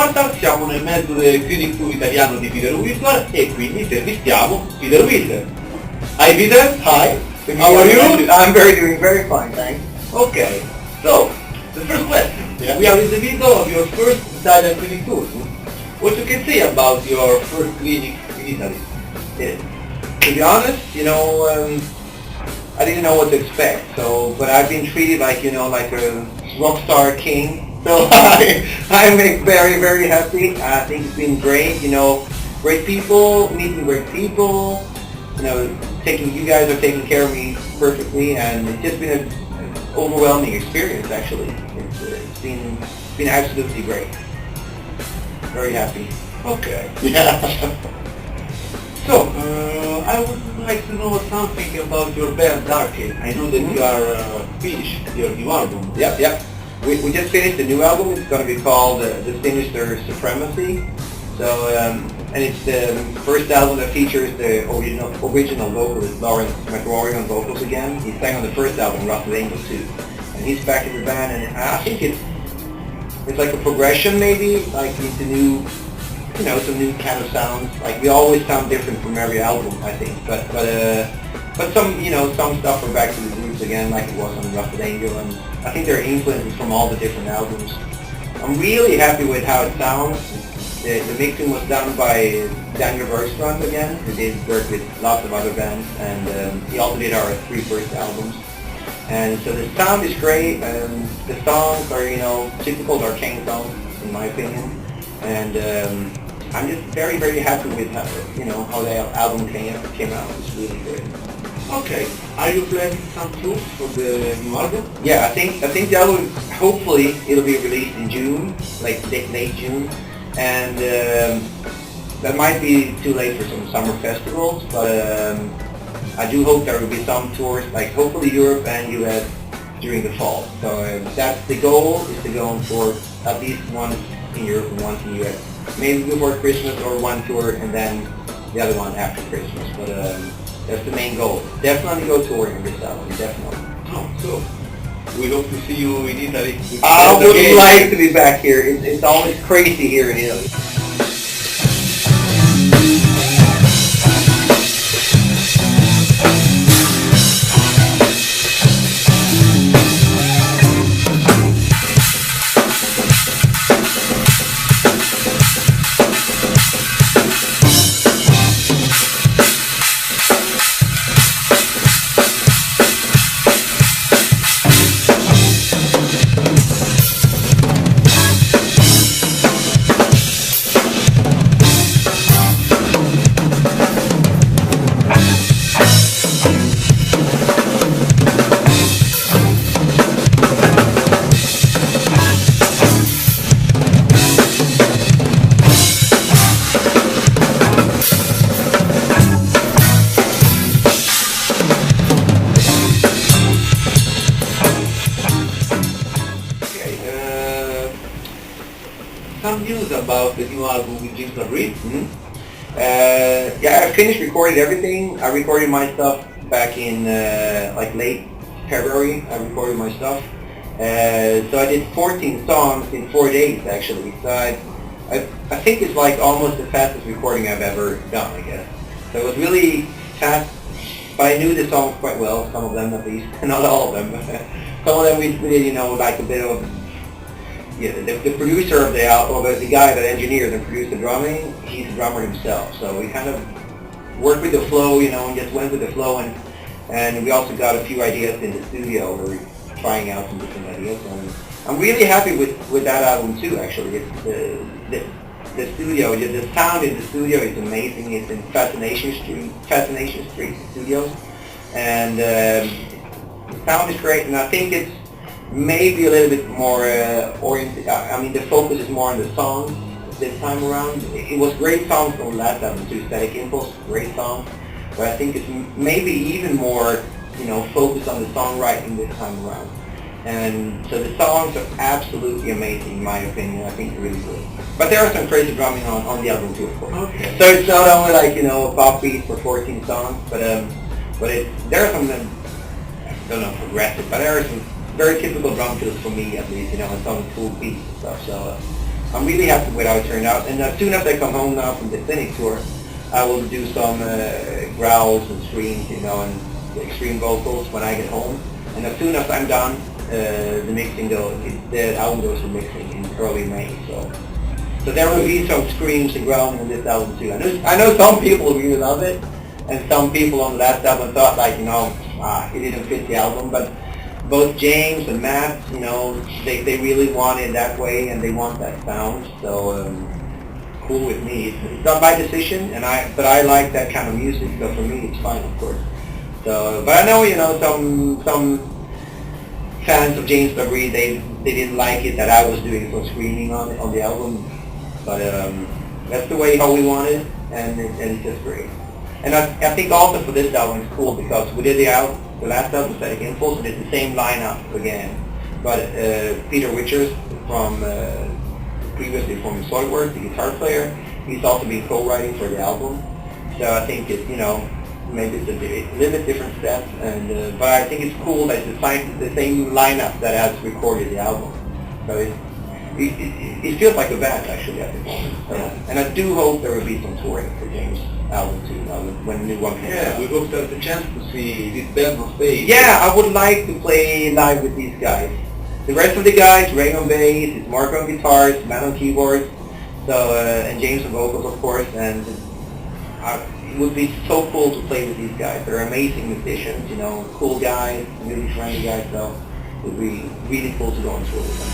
volta siamo nel mezzo del critic tour italiano di Peter Wildoer e quindi intervistiamo Peter Wildoer. Hi Peter, hi. How are you? I'm doing very fine, thanks. Okay, so the first question. Yeah. We are in the middle of your first Italian clinic tour. What you can say about your first clinic in Italy? Yeah. To be honest, I didn't know what to expect. So, but I've been treated like like a rock star king. So I'm very very happy. I think it's been great. Great people, meeting great people. You guys are taking care of me perfectly, and it's just been an overwhelming experience. Actually, it's been absolutely great. Very happy. Okay. Yeah. So, I would like to know something about your band Darkade. I know that you are finished your new album. Yep. We just finished the new album. It's going to be called The Sinister Supremacy. So, and it's the first album that features the original vocalist Lawrence McRory on vocals again. He sang on the first album, Russell Angel too, and he's back in the band. And I think it's like a progression maybe, like into new, some new kind of sounds. Like we always sound different from every album, I think. But some some stuff are back to the roots again, like it was on Russell Angel, and I think there are influences from all the different albums. I'm really happy with how it sounds. The mixing was done by Daniel Bergstrand again, who did work with lots of other bands, and he also did our 3 first albums. And so the sound is great, and the songs are, typical Darkane songs, in my opinion. And I'm just very, very happy with how the album came out. It's really good. Okay. Are you planning some tours for the new album? Yeah, I think the album, hopefully, it'll be released in June, like late June. And that might be too late for some summer festivals, but I do hope there will be some tours, like hopefully Europe and US during the fall. So that's the goal, is to go on tour at least once in Europe and once in US. Maybe before Christmas or one tour and then the other one after Christmas. But that's the main goal. Definitely go touring on this album, definitely. Oh, so we hope to see you in Italy. I would like to be back here. It's always crazy here in Italy. Some news about the new album with James Labrie. Yeah, I finished recording everything. I recorded my stuff back in like late February. I recorded my stuff. So I did 14 songs in 4 days actually. So I think it's like almost the fastest recording I've ever done, I guess. So it was really fast, but I knew the songs quite well, some of them at least, not all of them. Some of them we did, like a bit of, the producer of the album, or the guy that engineered and produced the drumming, he's a drummer himself. So we kind of worked with the flow, and just went with the flow, and we also got a few ideas in the studio where we're trying out some different ideas. And I'm really happy with that album too, actually. It's the studio, the sound in the studio is amazing. It's in Fascination Street Studios, and the sound is great, and I think it's maybe a little bit more oriented. I mean, the focus is more on the songs this time around. It was great songs from the last album too, Static Impulse, great songs, but I think it's maybe even more, focused on the songwriting this time around. And so the songs are absolutely amazing in my opinion. I think they're really good. But there are some crazy drumming on the album too, of course. Okay. So it's not only like, pop beats for 14 songs, but there are some, I don't know, progressive, but there are some very typical drum fills for me at least, and some cool beats and stuff. I'm really happy with how it turned out. And as soon as I come home now from the clinic tour, I will do some growls and screams, you know, and extreme vocals when I get home. And as soon as I'm done, the mixing goes, the album goes for mixing in early May. So there will be some screams and growls on this album too. I know some people really love it, and some people on the last album thought like, you know, it didn't fit the album, but both James and Matt, you know, they really want it that way, and they want that sound. So cool with me. It's not my decision, but I like that kind of music. So for me, it's fine, of course. So, but I know, you know, some fans of James Labrie, they didn't like it that I was doing some screaming on the album. But that's the way how we want it, and it's just great. And I think also for this album it's cool because we did the last album, Static Impulse, and it's the same lineup again. But Peter Wildoer from previously from Suoi, the guitar player, he's also been co-writing for the album. So I think it's, you know, maybe it's a little bit different steps, and but I think it's cool that it's the same lineup that has recorded the album. So it feels like a band actually at the moment. So, and I do hope there will be some touring for James' album too, when the new one comes out. We hope to have the chance to see this band on stage. Yeah, I would like to play live with these guys. The rest of the guys, Ray on bass, it's Mark on guitars, Matt on keyboards, so and James on vocals of course, and it would be so cool to play with these guys. They're amazing musicians, you know, cool guys, really friendly guys, so it would be really cool to go on tour with them.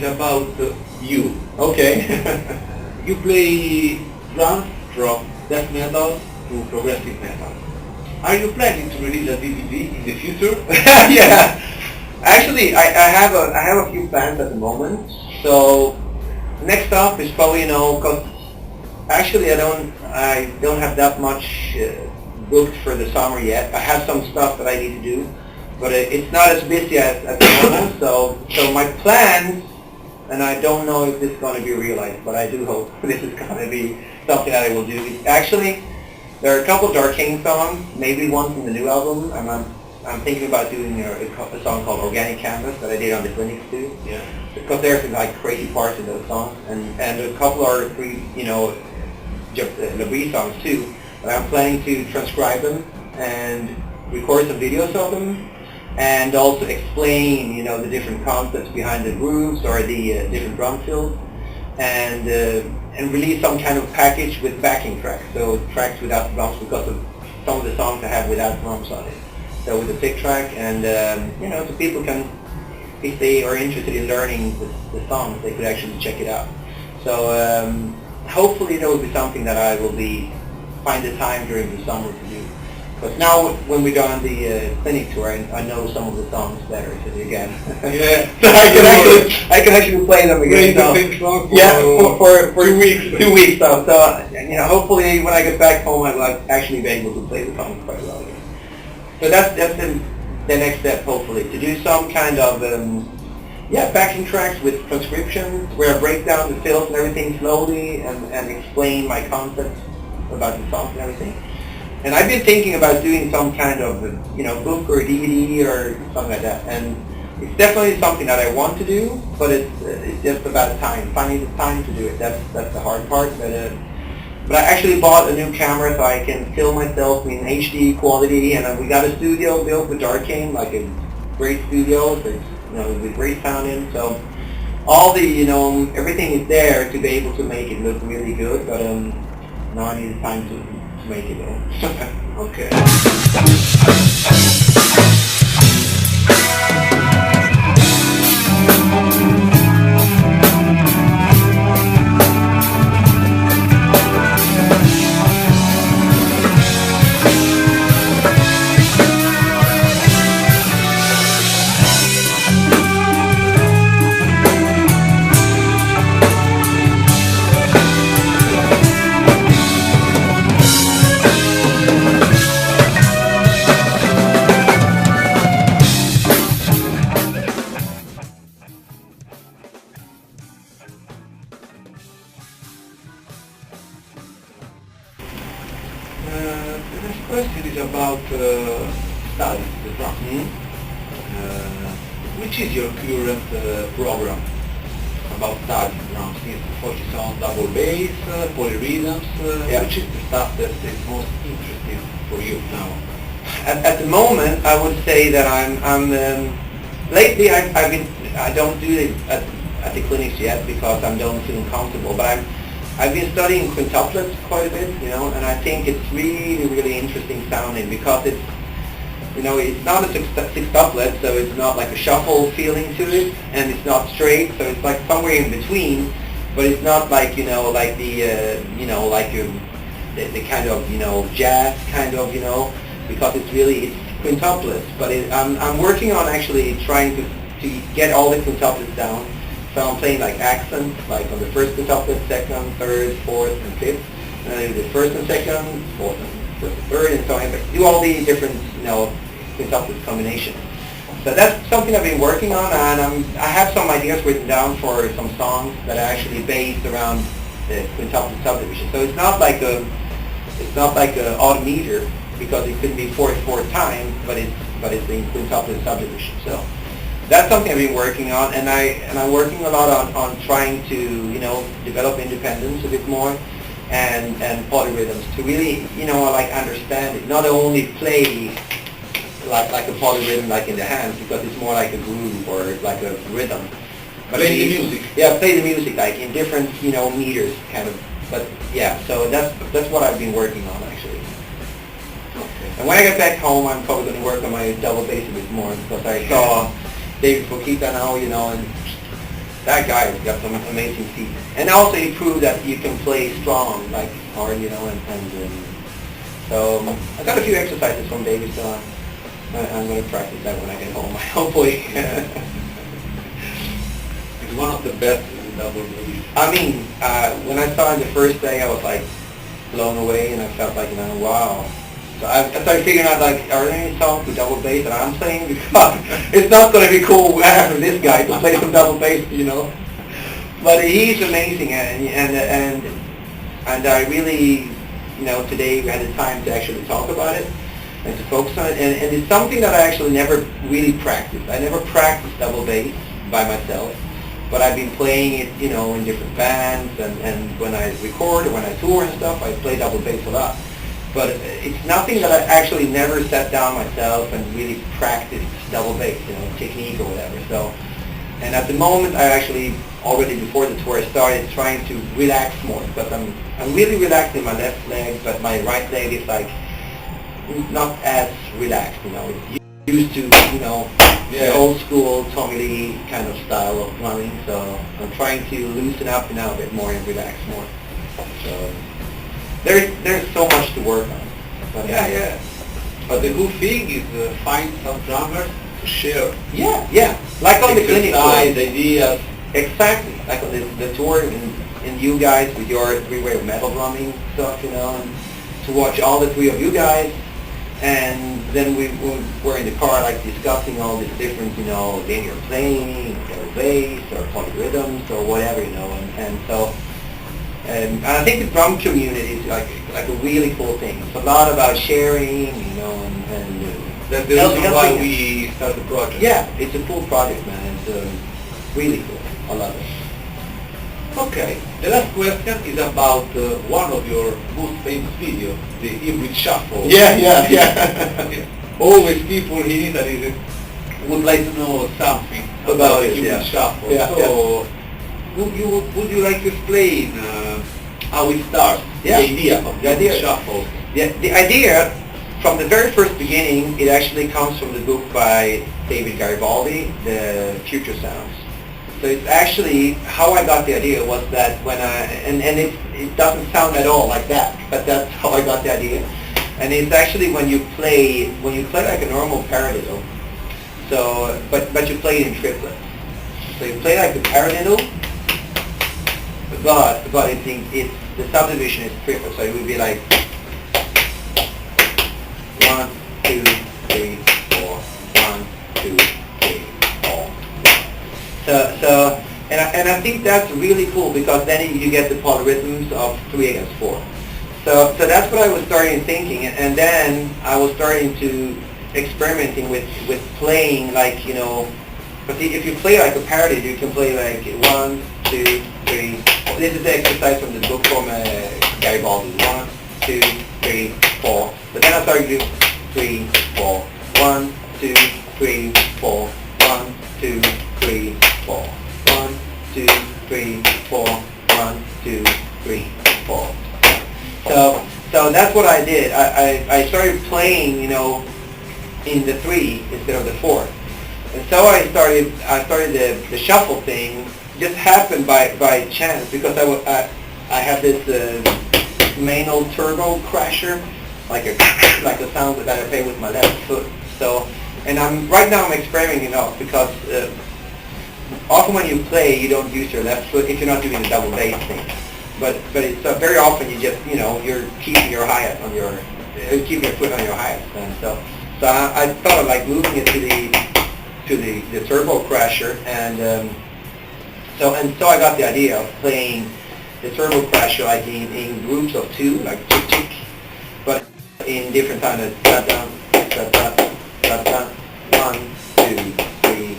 About you. Okay. You play drums from death metal to progressive metal. Are you planning to release a DVD in the future? Yeah. Actually, I have a few plans at the moment. So next up is probably, you know, because actually I don't have that much booked for the summer yet. I have some stuff that I need to do, but it's not as busy as at the moment. So my plans. And I don't know if this is going to be realized, but I do hope this is going to be something that I will do. Actually, there are a couple of Darkane songs, maybe one from the new album. I'm thinking about doing a song called Organic Canvas that I did on the clinics too. Yeah. Because there's like crazy parts in those songs, and a couple or three, you know, Labrie songs too. But I'm planning to transcribe them and record some videos of them. And also explain, you know, the different concepts behind the grooves or the different drum fills, and release some kind of package with backing tracks, so tracks without drums, because of some of the songs I have without drums on it. So with a pick track, and you know, so people can, if they are interested in learning the songs, they could actually check it out. So hopefully there will be something that I will find the time during the summer to do. But now, when we go on the clinic tour, I know some of the songs better. So again, yeah, so I can actually play them again. So, for 2 weeks. 2 weeks. So you know, hopefully when I get back home, I will actually be able to play the songs quite well again. So that's the next step, hopefully, to do some kind of backing tracks with transcriptions where I break down the fills and everything slowly and explain my concepts about the songs and everything. And I've been thinking about doing some kind of, you know, book or DVD or something like that. And it's definitely something that I want to do, but it's just about time, finding the time to do it. That's the hard part. But I actually bought a new camera so I can film myself in HD quality. And we got a studio built with Darkane, like a great studio, so it's, you know, with great sound in. So all the, you know, everything is there to be able to make it look really good. But now I need time to make it all. Okay. The next question is about studies, the drums. Which is your current program about studying drums? Is it focus on double bass, polyrhythms? Which is the stuff that is most interesting for you now? At the moment, I would say that I'm lately I don't do it at the clinics yet because I don't feel comfortable, but I've been studying quintuplets quite a bit, and I think it's really, really interesting sounding because it's, it's not a sextuplet, so it's not like a shuffle feeling to it, and it's not straight, so it's like somewhere in between, but it's not like, like the, the kind of, jazz kind of, because it's quintuplets, but I'm working on actually trying to get all the quintuplets down. So I'm playing like accents, like on the first quintuplet, second, third, fourth, and fifth. And I do the first and second, fourth and third, and so on. Do all the different, quintuplet combinations. So that's something I've been working on, and I have some ideas written down for some songs that are actually based around the quintuplet subdivision. So it's not like a odd meter because it could be 4/4 time, but it's in quintuplet subdivision. So that's something I've been working on, and I'm working a lot on trying to develop independence a bit more, and polyrhythms to really like understand it. Not only play like a polyrhythm like in the hands because it's more like a groove or like a rhythm. But play the music. Yeah, play the music like in different meters kind of. But yeah, so that's what I've been working on actually. Okay. And when I get back home, I'm probably going to work on my double bass a bit more because I saw David Fokita now, and that guy's got some amazing feet. And also he proved that you can play strong, like hard, and so I got a few exercises from David, so I'm going to practice that when I get home, hopefully. It's one of the best in double bass. I mean, when I saw it the first day, I was like blown away, and I felt like, wow. So I started figuring out, like, are there any songs with double bass that I'm playing? Because it's not going to be cool after this guy to play some double bass, But he's amazing, and I really, today we had the time to actually talk about it and to focus on it. And it's something that I actually never really practiced. I never practiced double bass by myself, but I've been playing it, in different bands, and when I record or when I tour and stuff, I play double bass a lot. But it's nothing that I actually never sat down myself and really practiced double bass, technique or whatever. So, and at the moment, I actually already before the tour started trying to relax more because I'm really relaxed in my left leg, but my right leg is like not as relaxed. It's used to the old school Tommy Lee kind of style of drumming. So I'm trying to loosen up now a bit more and relax more. So. There's so much to work on. But yeah. But the good thing is find some drummers to share. Yeah. Like on the clinic tour. Ideas. Exactly. Like on the tour and you guys with your three-way of metal drumming stuff, and to watch all the three of you guys. And then we were in the car like discussing all these different, linear playing, or bass, or polyrhythms, or whatever, and so. And I think the drum community is like a really cool thing. It's a lot about sharing, and that's the reason why we start the project. Yeah, it's a cool project, man. It's really cool. I love it. Okay, the last question is about one of your most famous videos, the hybrid shuffle. Yeah. Always people in Italy would like to know something about the hybrid shuffle. So. Would you like to explain how it starts, the idea of the shuffle? The idea, from the very first beginning, it actually comes from the book by David Garibaldi, The Future Sounds. So it's actually, how I got the idea was that when it doesn't sound at all like that, but that's how I got the idea. And it's actually when you play like a normal paradiddle, so, but you play it in triplets. So you play like the paradiddle, but it's the subdivision is triplets, so it would be like 1, 2, 3, 4, 1, 2, 3, 4. So and I think that's really cool, because then you get the polyrhythms of 3 against 4. So that's what I was starting thinking, and then I was starting to experimenting with playing, like, you know, but if you play like a parody, you can play like 1, 2, 3. This is the exercise from the book from Garibaldi. 1, 2, 3, 4. But then I started to do 3, 4. 1, 2, 3, 4. 1, 2, 3, 4. 1, 2, 3, 4. 1, 2, 3, 4. So that's what I did. I started playing, you know, in the 3 instead of the 4. And so I started the shuffle thing. Just happened by chance, because I have this Meinl turbo crasher, like a sound that I play with my left foot. So, and right now I'm experimenting, because often when you play, you don't use your left foot if you're not doing the double bass thing. But it's very often you just, you know, you're keeping your hi-hat on your, keeping your foot on your hi-hat. And so I thought of like moving it to the turbo crasher, and so I got the idea of playing the turbo crasher like in groups of 2, like tick tick, but in different times, da da da da da da, 1, 2, 3,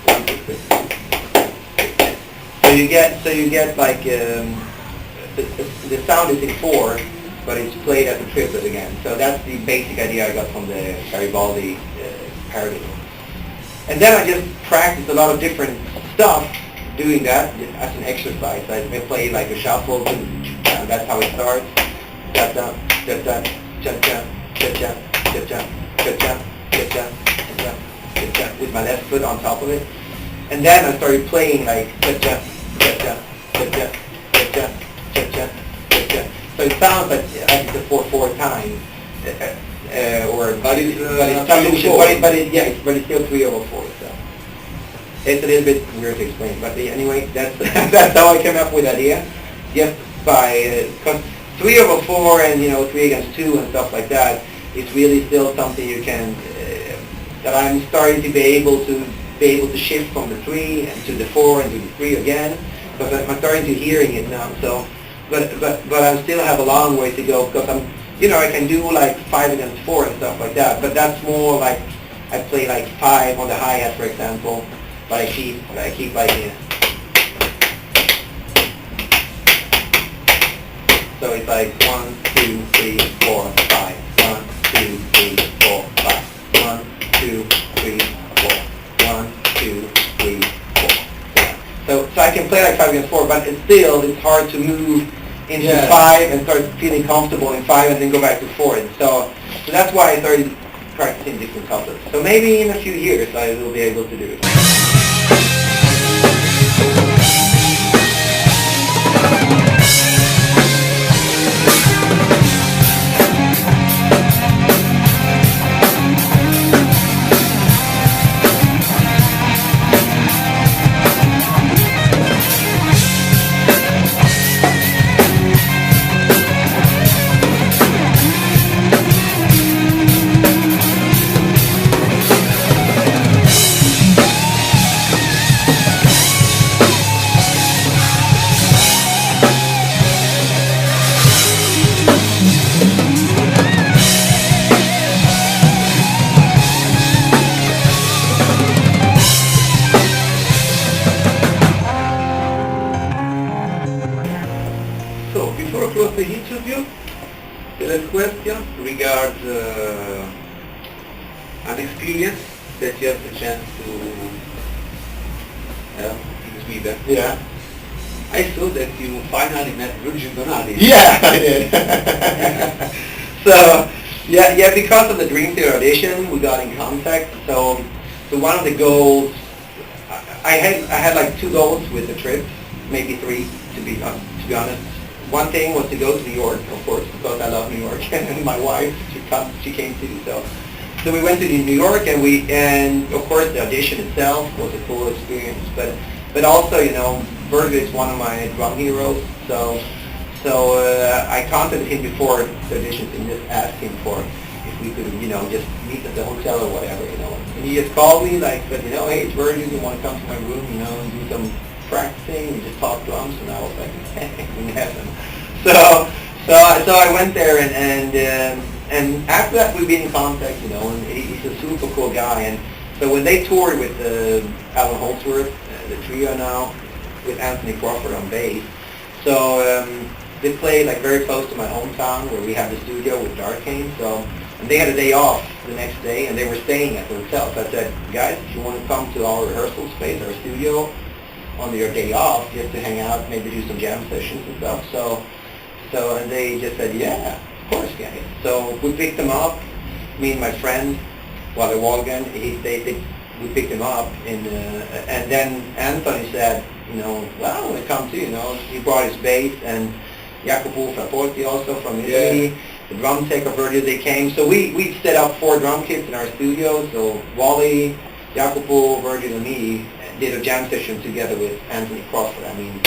1, 2, 3. So you get like the sound is in 4, but it's played as a triplet again. So that's the basic idea I got from the Garibaldi parody. And then I just practiced a lot of different stuff doing that as an exercise. I play like a shuffle, that's how it starts. Da da da da cha cha cha cha cha cha cha cha cha cha with my left foot on top of it. And then I started playing like cha cha cha cha cha cha cha cha cha cha. So it sounds like it's a 4/4 time. But it's still 3/4. So it's a little bit weird to explain, but anyway, that's that's how I came up with the idea. Just by because 3/4 and 3 against 2 and stuff like that, it's really still something you can that I'm starting to be able to shift from the 3 and to the 4 and to the 3 again, because I'm starting to hearing it now. So, but I still have a long way to go, because I'm. I can do like 5 against 4 and stuff like that, but that's more like I play like 5 on the hi-hat, for example, but I keep like so it's like 1, 2, 3, 4, 5. 1, 2, 3, 4, 5. 1, 2, 3, 4. 1, 2, 3, 4. So I can play like 5 against 4, but it's hard to move into 5 and start feeling comfortable in 5 and then go back to 4. And so that's why I started practicing different couplets. So maybe in a few years I will be able to do it. The interview, the last question regards an experience that you have the chance to have in Sweden. Yeah. I saw that you finally met Virgin Donati. Yeah, I did. So yeah, because of the Dream Theater audition, we got in contact. So one of the goals, I had like 2 goals with the trip, maybe 3 to be honest. One thing was to go to New York, of course, because I love New York, and my wife, she came too. So we went to New York, and of course the audition itself was a cool experience. But also, Virgil is one of my drum heroes. So I contacted him before the auditions and just asked him for if we could, just meet at the hotel or whatever, And he just called me like, said, hey, it's Virgil, you want to come to my room, and do some practicing and just talk drums, and I was like, in heaven. So I went there, and after that we've been in contact, and he's a super cool guy. And so when they toured with Alan Holdsworth, the trio now, with Anthony Crawford on bass, so they played like very close to my hometown where we have the studio with Darkane. And they had a day off the next day, and they were staying at the hotel. So I said, guys, if you want to come to our rehearsal space, our studio, on your day off, just to hang out, maybe do some jam sessions and stuff. And they just said, yeah, of course, guys. So we picked them up, me and my friend, Wally Walgan, we picked him up, and then Anthony said, well, I want to come too, He brought his bass, and Jacopo Frapporti also from Italy, the drum tech of Virgil, they came. So we set up 4 drum kits in our studio. So Wally, Jacopo, Virgil, and me did a jam session together with Anthony Crawford. I mean,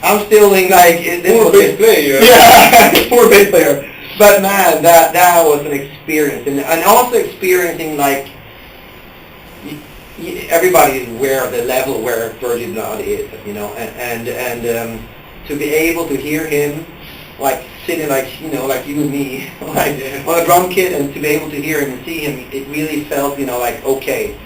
I'm still in like... Poor bass player. Yeah, poor bass player. But man, that was an experience. And also experiencing like... Everybody is aware of the level where Virgil now is, and to be able to hear him like sitting like, like you and me, like on a drum kit, and to be able to hear him and see him, it really felt, like, okay.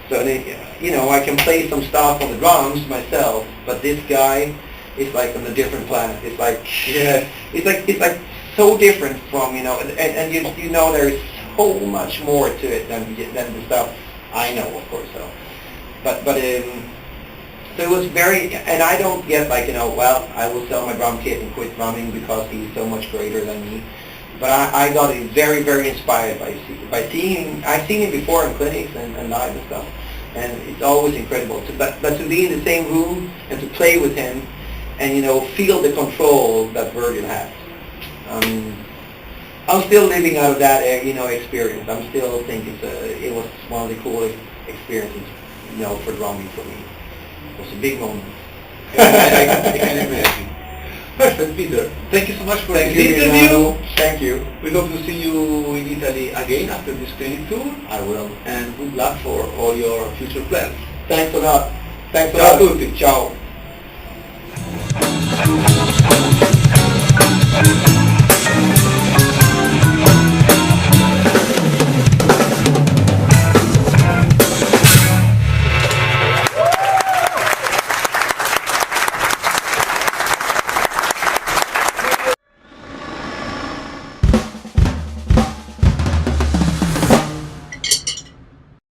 So, I can play some stuff on the drums myself, but this guy is like on a different planet. It's like, it's like so different from, and there is so much more to it than the stuff I know, of course. So, but so it was very, and I don't get like, well, I will sell my drum kit and quit drumming because he's so much greater than me. But I got very, very inspired by seeing him. I've seen him before in clinics and live and stuff, and it's always incredible. But to be in the same room and to play with him, and feel the control that Virgil has. I'm still living out of that, experience. I'm still thinking it was one of the coolest experiences, for drumming for me. It was a big moment. I can imagine. Perfect, Peter. Thank you so much for this interview. Thank you. We hope to see you in Italy again after this clinic tour. I will. And good luck for all your future plans. Thanks a lot. Thanks a Ciao lot. a tutti. Ciao.